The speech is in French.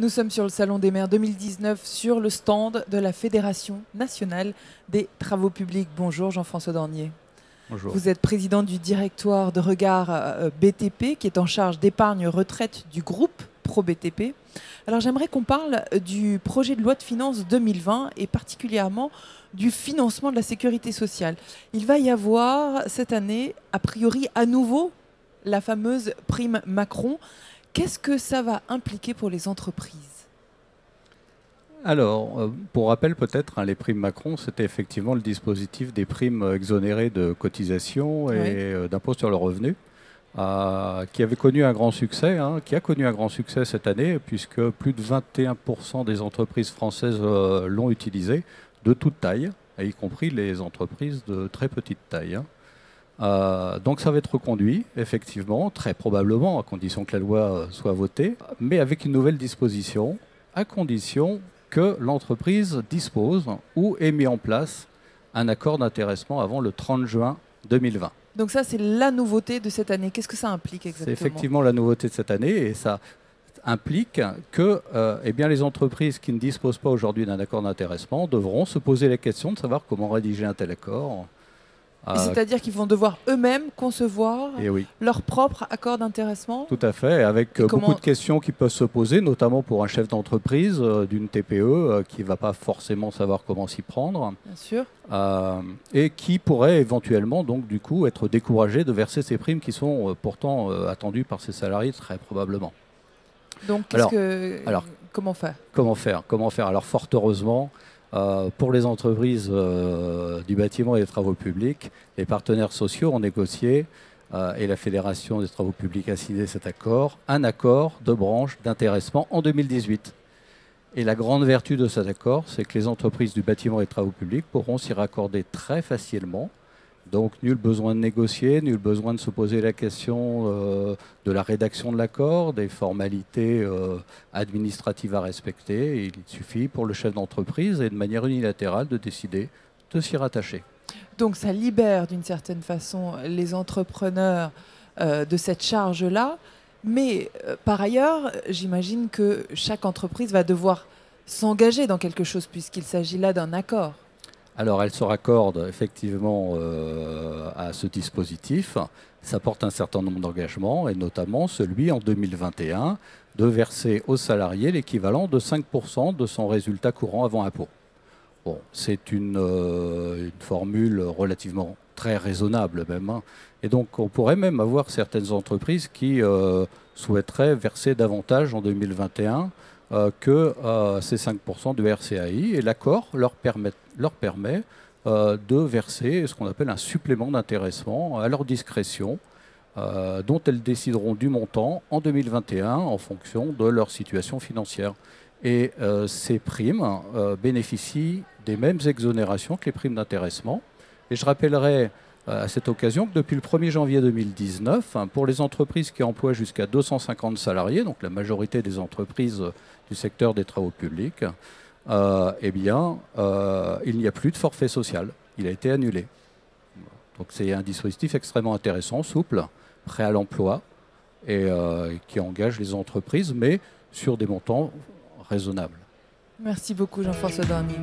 Nous sommes sur le Salon des maires 2019 sur le stand de la Fédération nationale des travaux publics. Bonjour Jean-François Dornier. Bonjour. Vous êtes président du directoire de regard BTP qui est en charge d'épargne retraite du groupe ProBTP. Alors j'aimerais qu'on parle du projet de loi de finances 2020 et particulièrement du financement de la sécurité sociale. Il va y avoir cette année, a priori à nouveau, la fameuse prime Macron. Qu'est-ce que ça va impliquer pour les entreprises ? Alors, pour rappel peut-être, les primes Macron, c'était effectivement le dispositif des primes exonérées de cotisations et d'impôts sur le revenu, qui avait connu un grand succès, qui a connu un grand succès cette année, puisque plus de 21% des entreprises françaises l'ont utilisé, de toute taille, y compris les entreprises de très petite taille. Donc ça va être reconduit, effectivement, très probablement, à condition que la loi soit votée, mais avec une nouvelle disposition, à condition que l'entreprise dispose ou ait mis en place un accord d'intéressement avant le 30 juin 2020. Donc ça, c'est la nouveauté de cette année. Qu'est-ce que ça implique exactement ? C'est effectivement la nouveauté de cette année et ça implique que les entreprises qui ne disposent pas aujourd'hui d'un accord d'intéressement devront se poser la question de savoir comment rédiger un tel accord. C'est-à-dire qu'ils vont devoir eux-mêmes concevoir leur propre accord d'intéressement ? Tout à fait, avec beaucoup de questions qui peuvent se poser, notamment pour un chef d'entreprise d'une TPE qui ne va pas forcément savoir comment s'y prendre. Bien sûr. Et qui pourrait éventuellement, donc, du coup, être découragé de verser ces primes qui sont pourtant attendues par ses salariés très probablement. Donc, comment faire ? Comment faire ? Alors, fort heureusement, pour les entreprises du bâtiment et des travaux publics, les partenaires sociaux ont négocié, et la Fédération des travaux publics a signé cet accord, un accord de branche d'intéressement en 2018. Et la grande vertu de cet accord, c'est que les entreprises du bâtiment et des travaux publics pourront s'y raccorder très facilement. Donc, nul besoin de négocier, nul besoin de se poser la question de la rédaction de l'accord, des formalités administratives à respecter. Il suffit pour le chef d'entreprise et de manière unilatérale de décider de s'y rattacher. Donc, ça libère d'une certaine façon les entrepreneurs de cette charge-là. Mais par ailleurs, j'imagine que chaque entreprise va devoir s'engager dans quelque chose puisqu'il s'agit là d'un accord. Alors, elle se raccorde effectivement à ce dispositif. Ça porte un certain nombre d'engagements, et notamment celui en 2021 de verser aux salariés l'équivalent de 5% de son résultat courant avant impôt. Bon, c'est une formule relativement très raisonnable même. Et donc, on pourrait même avoir certaines entreprises qui souhaiteraient verser davantage en 2021 que ces 5% de RCAI, et l'accord leur permet de verser ce qu'on appelle un supplément d'intéressement à leur discrétion, dont elles décideront du montant en 2021 en fonction de leur situation financière. Et ces primes bénéficient des mêmes exonérations que les primes d'intéressement. Et je rappellerai à cette occasion que depuis le 1er janvier 2019, pour les entreprises qui emploient jusqu'à 250 salariés, donc la majorité des entreprises du secteur des travaux publics, il n'y a plus de forfait social. Il a été annulé. Donc c'est un dispositif extrêmement intéressant, souple, prêt à l'emploi et qui engage les entreprises, mais sur des montants raisonnables. Merci beaucoup Jean-François Dornier.